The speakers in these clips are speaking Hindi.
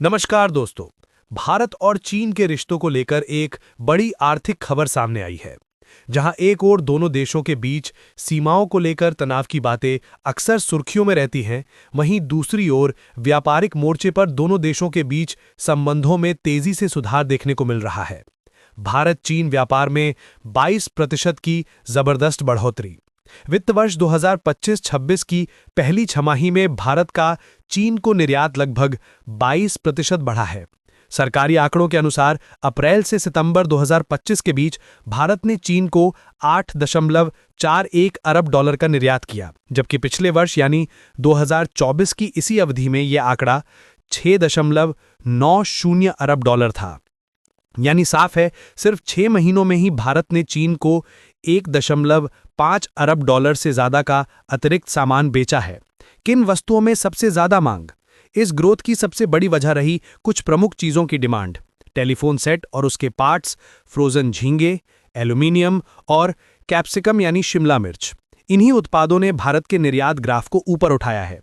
नमस्कार दोस्तों। भारत और चीन के रिश्तों को लेकर एक बड़ी आर्थिक खबर सामने आई है। जहां एक ओर दोनों देशों के बीच सीमाओं को लेकर तनाव की बातें अक्सर सुर्खियों में रहती हैं, वहीं दूसरी ओर व्यापारिक मोर्चे पर दोनों देशों के बीच संबंधों में तेजी से सुधार देखने को मिल रहा है। भारत चीन व्यापार में 22% की जबरदस्त बढ़ोतरी। वित्त वर्ष 2025-26 की पहली छमाही में भारत का चीन को निर्यात लगभग 22% बढ़ा है। सरकारी आंकड़ों के अनुसार अप्रैल से सितंबर 2025 के बीच भारत ने चीन को 8.41 अरब डॉलर का निर्यात किया, जबकि पिछले वर्ष यानी 2024 की इसी अवधि में यह आंकड़ा 6.90 अरब डॉलर था। यानी साफ है, सिर्फ 6 महीनों में ही भारत ने चीन को 1.5 अरब डॉलर से ज्यादा का अतिरिक्त सामान बेचा है। किन वस्तुओं में सबसे ज्यादा मांग? इस ग्रोथ की सबसे बड़ी वजह रही कुछ प्रमुख चीजों की डिमांड। टेलीफोन सेट और उसके पार्ट्स, फ्रोजन झींगे, एल्यूमिनियम और कैप्सिकम यानी शिमला मिर्च। इन्हीं उत्पादों ने भारत के निर्यात ग्राफ को ऊपर उठाया है।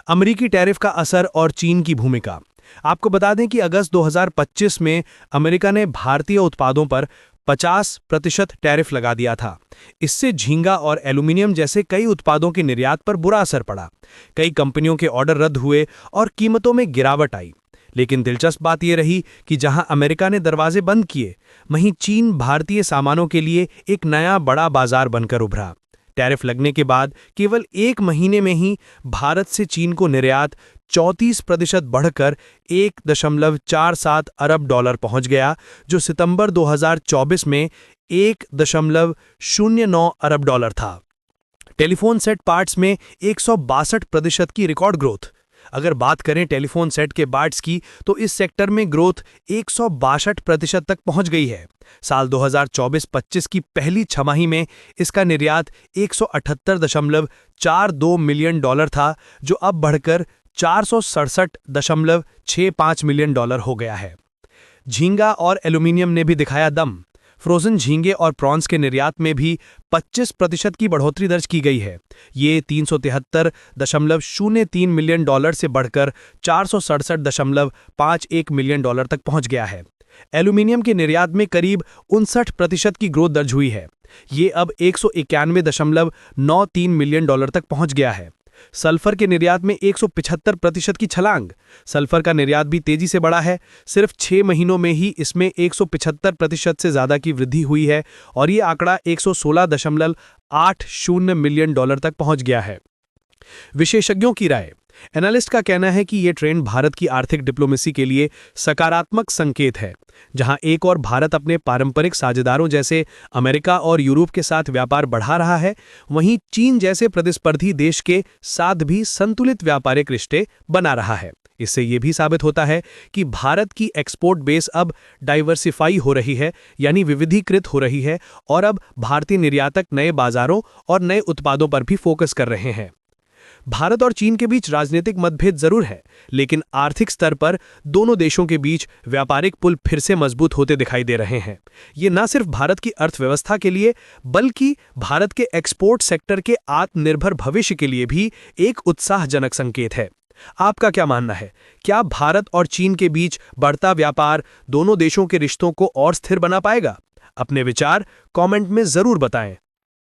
अमेरिकी टैरिफ का असर और चीन की भूमिका। आपको बता दें कि अगस्त 2025 में अमेरिका ने भारतीय उत्पादों पर 50% टैरिफ लगा दिया था। इससे झींगा और एल्यूमिनियम जैसे कई उत्पादों के निर्यात पर बुरा असर पड़ा। कई कंपनियों के ऑर्डर रद्द हुए और कीमतों में गिरावट आई। लेकिन दिलचस्प बात यह रही कि जहां अमेरिका ने दरवाजे बंद किए, वहीं चीन भारतीय सामानों के लिए एक नया बड़ा बाजार बनकर उभरा। टैरिफ लगने के बाद केवल 1 महीने में ही भारत से चीन को निर्यात 34% बढ़कर 1.47 अरब डॉलर पहुंच गया, जो सितंबर 2024 में 1.09 अरब डॉलर था। टेलीफोन सेट पार्ट्स में 162% की रिकॉर्ड ग्रोथ। अगर बात करें टेलीफोन सेट के पार्ट्स की, तो इस सेक्टर में ग्रोथ 162% तक पहुंच गई है। साल 2024-25 की पहली छमाही में इसका निर्यात 178.42 मिलियन डॉलर था, जो अब बढ़कर 467.65 मिलियन डॉलर हो गया है। झींगा और एल्यूमिनियम ने भी दिखाया दम। फ्रोजन झींगे और प्रॉन्स के निर्यात में भी 25% की बढ़ोतरी दर्ज की गई है। ये 373.03 मिलियन डॉलर से बढ़कर 467.51 मिलियन डॉलर तक पहुंच गया है। एल्यूमिनियम के निर्यात में करीब 59% की ग्रोथ दर्ज हुई है। ये अब 191.93 मिलियन डॉलर तक पहुंच गया है। सल्फर के निर्यात में 175% की छलांग। सल्फर का निर्यात भी तेजी से बढ़ा है। सिर्फ 6 महीनों में ही इसमें 175% से ज्यादा की वृद्धि हुई है और ये आंकड़ा 116.80 मिलियन डॉलर तक पहुंच गया है। विशेषज्ञों की राय। एनालिस्ट का कहना है कि यह ट्रेंड भारत की आर्थिक डिप्लोमेसी के लिए सकारात्मक संकेत है। जहां एक और भारत अपने पारंपरिक साझेदारों जैसे अमेरिका और यूरोप के साथ व्यापार बढ़ा रहा है, वहीं चीन जैसे प्रतिस्पर्धी देश के साथ भी संतुलित व्यापारिक रिश्ते बना रहा है। इससे यह भी साबित होता है कि भारत की एक्सपोर्ट बेस अब डाइवर्सिफाई हो रही है, यानी विविधीकृत हो रही है, और अब भारतीय निर्यातक नए बाजारों और नए उत्पादों पर भी फोकस कर रहे हैं। भारत और चीन के बीच राजनीतिक मतभेद जरूर है, लेकिन आर्थिक स्तर पर दोनों देशों के बीच व्यापारिक पुल फिर से मजबूत होते दिखाई दे रहे हैं। ये न सिर्फ भारत की अर्थव्यवस्था के लिए, बल्कि भारत के एक्सपोर्ट सेक्टर के आत्मनिर्भर भविष्य के लिए भी एक उत्साहजनक संकेत है। आपका क्या मानना है? क्या भारत और चीन के बीच बढ़ता व्यापार दोनों देशों के रिश्तों को और स्थिर बना पाएगा? अपने विचार कमेंट में जरूर बताएं।